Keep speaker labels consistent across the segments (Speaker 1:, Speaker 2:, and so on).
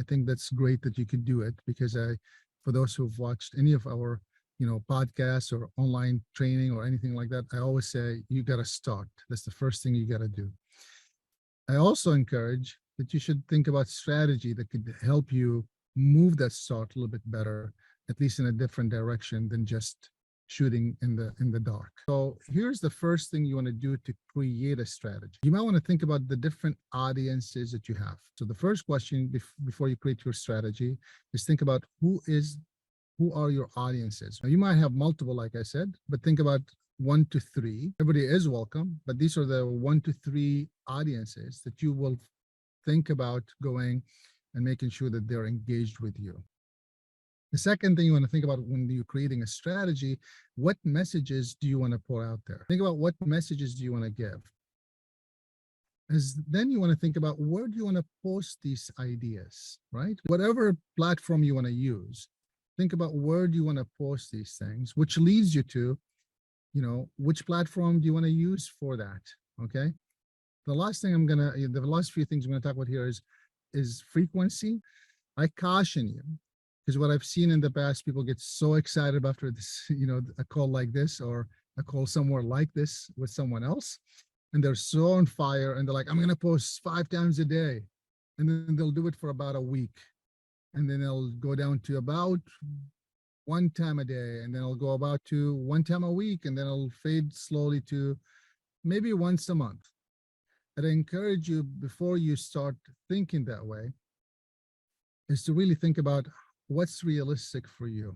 Speaker 1: think that's great that you could do it because for those who've watched any of our, podcasts or online training or anything like that, I always say you got to start. That's the first thing you got to do. I also encourage that you should think about strategy that could help you move that start a little bit better, at least in a different direction than just shooting in the dark. So here's the first thing you want to do to create a strategy. You might want to think about the different audiences that you have. So the first question before you create your strategy is think about who are your audiences. Now, you might have multiple, like I said, but think about 1 to 3. Everybody is welcome, but these are the 1 to 3 audiences that you will think about going and making sure that they're engaged with you. The second thing you want to think about when you're creating a strategy, what messages do you want to pour out there? Think about what messages do you want to give. Then you want to think about where do you want to post these ideas, right? Whatever platform you want to use, think about where do you want to post these things, which leads you to, which platform do you want to use for that, okay? The last few things I'm going to talk about here is frequency. I caution you, because what I've seen in the past, people get so excited after this, a call like this or a call somewhere like this with someone else, and they're so on fire and they're like, I'm going to post 5 times a day. And then they'll do it for about a week. And then they'll go down to about 1 time a day. And then it'll go about to 1 time a week. And then it'll fade slowly to maybe once a month. And I encourage you, before you start thinking that way, is to really think about what's realistic for you.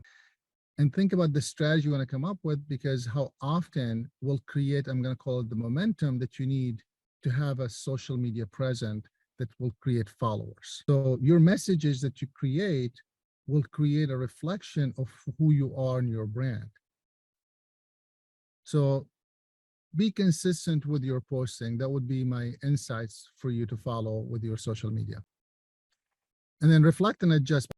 Speaker 1: And think about the strategy you want to come up with, because how often will create, I'm going to call it the momentum that you need to have a social media present that will create followers. So your messages that you create will create a reflection of who you are and your brand. So be consistent with your posting. That would be my insights for you to follow with your social media. And then reflect and adjust.